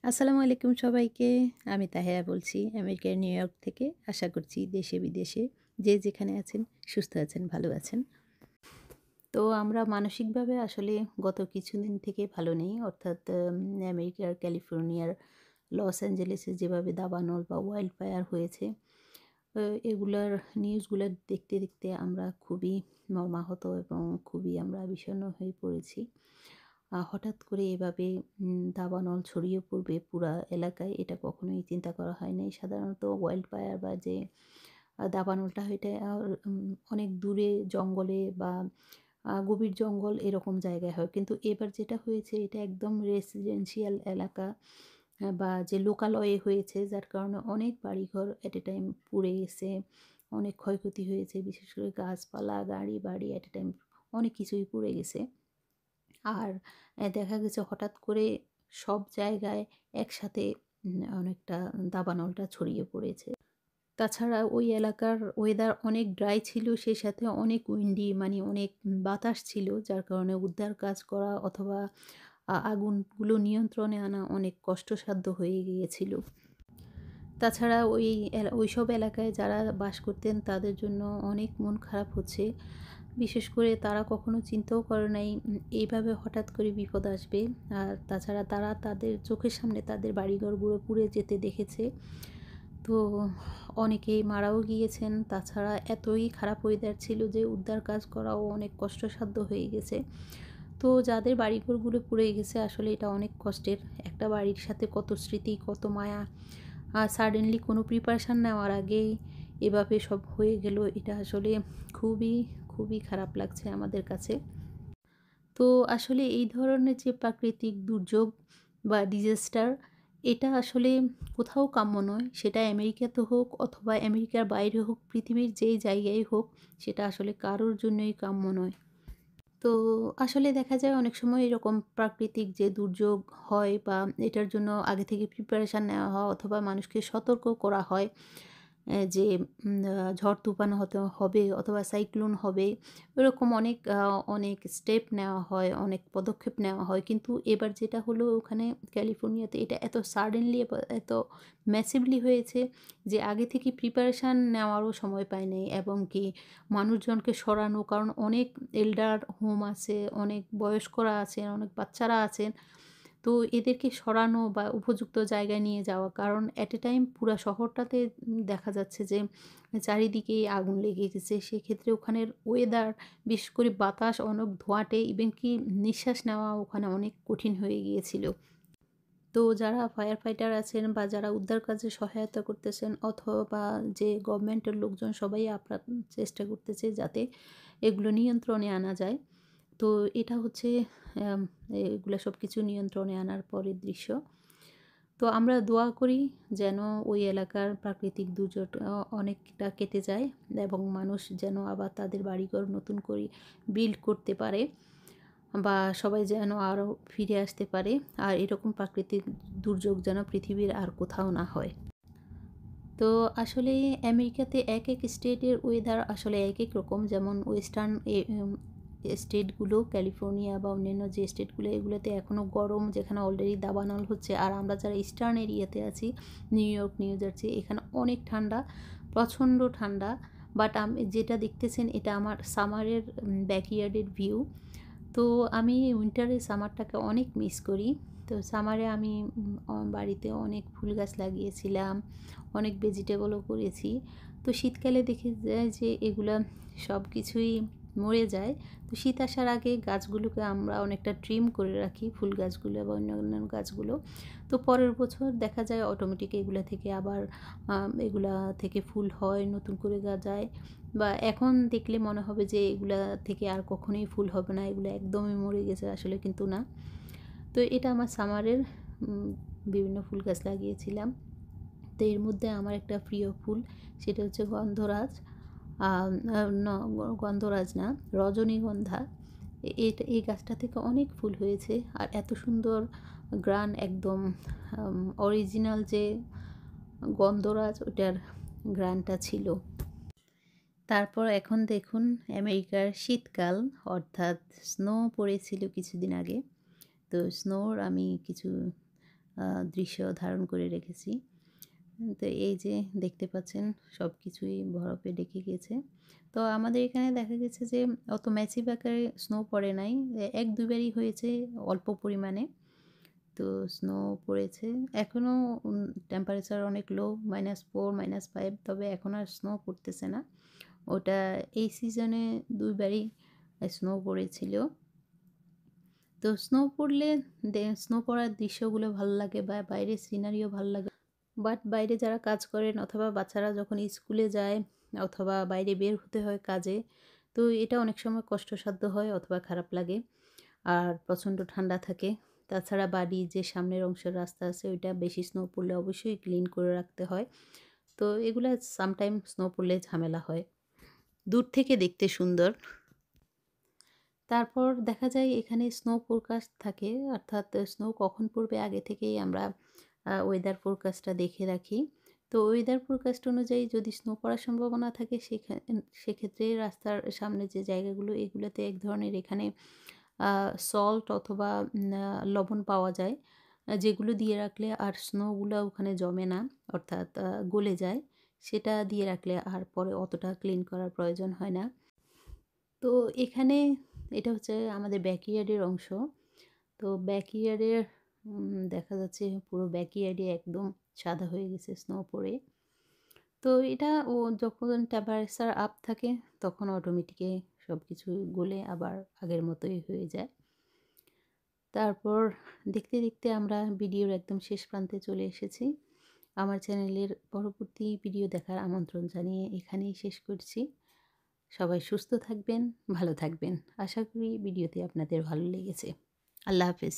আসসালামু আলাইকুম সবাইকে। আমি তাহেরা বলছি আমেরিকার নিউ ইয়র্ক থেকে। আশা করছি দেশে বিদেশে যে যেখানে আছেন সুস্থ আছেন, ভালো আছেন। তো আমরা মানসিকভাবে আসলে গত কিছুদিন থেকে ভালো নেই। অর্থাৎ আমেরিকার ক্যালিফোর্নিয়ার লস অ্যাঞ্জেলেসে যেভাবে দাবানল বা ওয়াইল্ড ফায়ার হয়েছে, আ এগুলার নিউজগুলা দেখতে, দেখতে আমরা খুবই মর্মাহত এবং খুবই আমরা বিষণ্ণ হয়ে পড়েছি। হঠাৎ করে এভাবে দাবানল ছড়িয়ে পড়বে পুরা এলাকায়, এটা কখনোই চিন্তা করা হয় নাই। সাধারণত ওয়াইল্ড ফায়ার বা যে দাবানলটা এটা অনেক দূরে জঙ্গলে বা গভীর জঙ্গল এরকম জায়গায় হয়। কিন্তু এবার যেটা হয়েছে এটা একদম রেসিডেন্সিয়াল এলাকা বা যে লোকালয়ে হয়েছে, যার কারণে অনেক বাড়িঘর এট এ টাইম পুড়ে গেছে। অনেক ক্ষয়ক্ষতি হয়েছে। বিশেষ করে গাছপালা, গাড়ি-বাড়ি এট এ টাইম অনেক কিছুই পুড়ে গেছে। আর দেখা গেছে হঠাৎ করে সব জায়গায় একসাথে অনেকটা দাবানলটা ছড়িয়ে পড়েছে। তাছাড়া ওই এলাকার ওয়েদার অনেক ড্রাই ছিল, সেই সাথে অনেক উইন্ডি মানে অনেক বাতাস ছিল, যার কারণে উদ্ধার কাজ করা অথবা আগুনগুলো নিয়ন্ত্রণে আনা অনেক কষ্টসাধ্য হয়ে গিয়েছিল। তাছাড়া ওইসব এলাকায় যারা বাস করতেন তাদের জন্য অনেক মন খারাপ হচ্ছে। বিশেষ করে তারা কখনো চিন্তাও করে নাই এইভাবে হঠাৎ করে বিপদ আসবে। আর তাছাড়া তারা তাদের চোখের সামনে তাদের বাড়িঘরগুলো পুড়ে যেতে দেখেছে। তো অনেকেই মারাও গিয়েছেন। তাছাড়া এতই খারাপ ওয়েদার ছিল যে উদ্ধার কাজ করাও অনেক কষ্টসাধ্য হয়ে গেছে। তো যাদের বাড়িঘরগুলো পুড়ে গেছে আসলে এটা অনেক কষ্টের। একটা বাড়ির সাথে কত স্মৃতি, কত মায়া। আর সাডেনলি কোনো প্রিপারেশন নেওয়ার আগেই এভাবে সব হয়ে গেল। এটা আসলে খুবই, খুবই খারাপ লাগছে আমাদের কাছে। তো আসলে এই ধরনের যে প্রাকৃতিক দুর্যোগ বা ডিজাস্টার, এটা আসলে কোথাও কাম্য নয়। সেটা আমেরিকাতে হোক অথবা আমেরিকার বাইরে হোক, পৃথিবীর যেই জায়গায় হোক, সেটা আসলে কারোর জন্যই কাম্য নয়। তো আসলে দেখা যায় অনেক সময় এরকম প্রাকৃতিক যে দুর্যোগ হয় বা এটার জন্য আগে থেকে প্রিপারেশন নেওয়া হয় অথবা মানুষকে সতর্ক করা হয় যে ঝড় তুফান হতে হবে অথবা সাইক্লোন হবে, এরকম অনেক অনেক স্টেপ নেওয়া হয়, অনেক পদক্ষেপ নেওয়া হয়। কিন্তু এবার যেটা হলো ওখানে ক্যালিফোর্নিয়াতে এটা এত সাডেনলি এত ম্যাসিভলি হয়েছে যে আগে থেকে প্রিপারেশান নেওয়ারও সময় পায় নাই এবং কি মানুষজনকে সরানো, কারণ অনেক এল্ডার হোম আছে, অনেক বয়স্করা আছেন, অনেক বাচ্চারা আছেন। তো এদেরকে সরানো বা উপযুক্ত জায়গায় নিয়ে যাওয়া, কারণ এট এ টাইম পুরা শহরটাতে দেখা যাচ্ছে যে চারিদিকেই আগুন লেগে গেছে। সেক্ষেত্রে ওখানের ওয়েদার, বিশেষ করে বাতাস অনেক ধোঁয়াটে, ইভেন কি নিঃশ্বাস নেওয়া ওখানে অনেক কঠিন হয়ে গিয়েছিল। তো যারা ফায়ার ফাইটার আছেন বা যারা উদ্ধার কাজে সহায়তা করতেছেন অথবা যে গভর্নমেন্টের লোকজন সবাই আপ্রাণ চেষ্টা করতেছে যাতে এগুলো নিয়ন্ত্রণে আনা যায়। তো এটা হচ্ছে আম এগুলা সবকিছু নিয়ন্ত্রণে আনার পরের দৃশ্য। তো আমরা দোয়া করি যেন ওই এলাকার প্রাকৃতিক দুর্যোগটা অনেকটা কেটে যায় এবং মানুষ যেন আবার তাদের বাড়িঘর নতুন করে বিল্ড করতে পারে বা সবাই যেন আরও ফিরে আসতে পারে। আর এরকম প্রাকৃতিক দুর্যোগ যেন পৃথিবীর আর কোথাও না হয়। তো আসলে আমেরিকাতে একেক স্টেটের ওয়েদার আসলে একেক রকম। যেমন ওয়েস্টার্ন স্টেটগুলো, ক্যালিফোর্নিয়া বা অন্যান্য যে স্টেটগুলো, এগুলোতে এখনও গরম, যেখানে অলরেডি দাবানল হচ্ছে। আর আমরা যারা ইস্টার্ন এরিয়াতে আছি, নিউ ইয়র্ক, নিউ জার্সি, এখানে অনেক ঠান্ডা, প্রচণ্ড ঠান্ডা। বাট যেটা দেখতেছেন এটা আমার সামারের ব্যাকইয়ার্ডের ভিউ। তো আমি উইন্টারে সামারটাকে অনেক মিস করি। তো সামারে আমি বাড়িতে অনেক ফুল গাছ লাগিয়েছিলাম, অনেক ভেজিটেবলও করেছি। তো শীতকালে দেখে যায় যে এগুলা সব কিছুই মরে যায়। তো শীত আসার আগে গাছগুলোকে আমরা অনেকটা ট্রিম করে রাখি, ফুল গাছগুলো বা অন্যান্য গাছগুলো। তো পরের বছর দেখা যায় অটোমেটিক এগুলা থেকে আবার এগুলা থেকে ফুল হয়, নতুন করে গজায়। বা এখন দেখলে মনে হবে যে এগুলা থেকে আর কখনোই ফুল হবে না, এগুলো একদমই মরে গেছে, আসলে কিন্তু না। তো এটা আমার সামারের উম বিভিন্ন ফুল গাছ লাগিয়েছিলাম। তো এর মধ্যে আমার একটা প্রিয় ফুল, সেটা হচ্ছে গন্ধরাজ। আ আ ন গন্ধরাজ না, রজনীগন্ধা। এই গাছটা থেকে অনেক ফুল হয়েছে। আর এত সুন্দর ঘ্রাণ, একদম অরিজিনাল যে গন্ধরাজ ওটার ঘ্রাণটা ছিল। তারপর এখন দেখুন আমেরিকার শীতকাল, অর্থাৎ স্নো পড়েছিল কিছুদিন আগে। তো স্নোর আমি কিছু দৃশ্য ধারণ করে রেখেছি। তো এই যে দেখতে পাচ্ছেন সব কিছুই বরফে ঢেকে গেছে। তো আমাদের এখানে দেখা গেছে যে অত ম্যাসিভ আকারে স্নো পড়ে নাই। ১-২ বারই হয়েছে অল্প পরিমাণে। তো স্নো পড়েছে। এখনও টেম্পারেচার অনেক লো -4, -5, তবে এখন আর স্নো পড়তেছে না। ওটা এই সিজনে ২ বারই স্নো পড়েছিল। তো স্নো পড়লে স্নো পড়ার দৃশ্যগুলো ভালো লাগে বা বাইরের সিনারিও ভালো লাগে। বাট বাইরে যারা কাজ করেন অথবা বাচ্চারা যখন স্কুলে যায় অথবা বাইরে বের হতে হয় কাজে, তো এটা অনেক সময় কষ্টসাধ্য হয় অথবা খারাপ লাগে। আর প্রচণ্ড ঠান্ডা থাকে। তাছাড়া বাড়ির যে সামনের অংশের রাস্তা আছে ওইটা বেশি স্নো পড়লে অবশ্যই ক্লিন করে রাখতে হয়। তো এগুলা সামটাইম স্নো পড়লে ঝামেলা হয়। দূর থেকে দেখতে সুন্দর। তারপর দেখা যায় এখানে স্নো ফোরকাস্ট থাকে, অর্থাৎ স্নো কখন পড়বে আগে থেকেই আমরা ওয়েদার ফোরকাস্টটা দেখে রাখি। তো ওয়েদার ফোরকাস্ট অনুযায়ী যদি স্নো পড়ার সম্ভাবনা থাকে সেক্ষেত্রে রাস্তার সামনে যে জায়গাগুলো এগুলোতে এক ধরনের এখানে সল্ট অথবা লবণ পাওয়া যায়, যেগুলো দিয়ে রাখলে আর স্নোগুলো ওখানে জমে না, অর্থাৎ গলে যায়। সেটা দিয়ে রাখলে আর পরে অতটা ক্লিন করার প্রয়োজন হয় না। তো এখানে এটা হচ্ছে আমাদের ব্যাকইয়ার্ডের অংশ। তো ব্যাকইয়ার্ডের দেখা যাচ্ছে পুরো ব্যাকইয়ার্ডে একদম সাদা হয়ে গেছে স্নো পড়ে। তো এটা যখন টেম্পারেচার আপ থাকে তখন অটোমেটিকে সব কিছু গলে আবার আগের মতোই হয়ে যায়। তারপর দেখতে দেখতে আমরা ভিডিওর একদম শেষ প্রান্তে চলে এসেছি। আমার চ্যানেলের পরবর্তী ভিডিও দেখার আমন্ত্রণ জানিয়ে এখানেই শেষ করছি। সবাই সুস্থ থাকবেন, ভালো থাকবেন। আশা করি ভিডিওটি আপনাদের ভালো লেগেছে। আল্লাহ হাফেজ।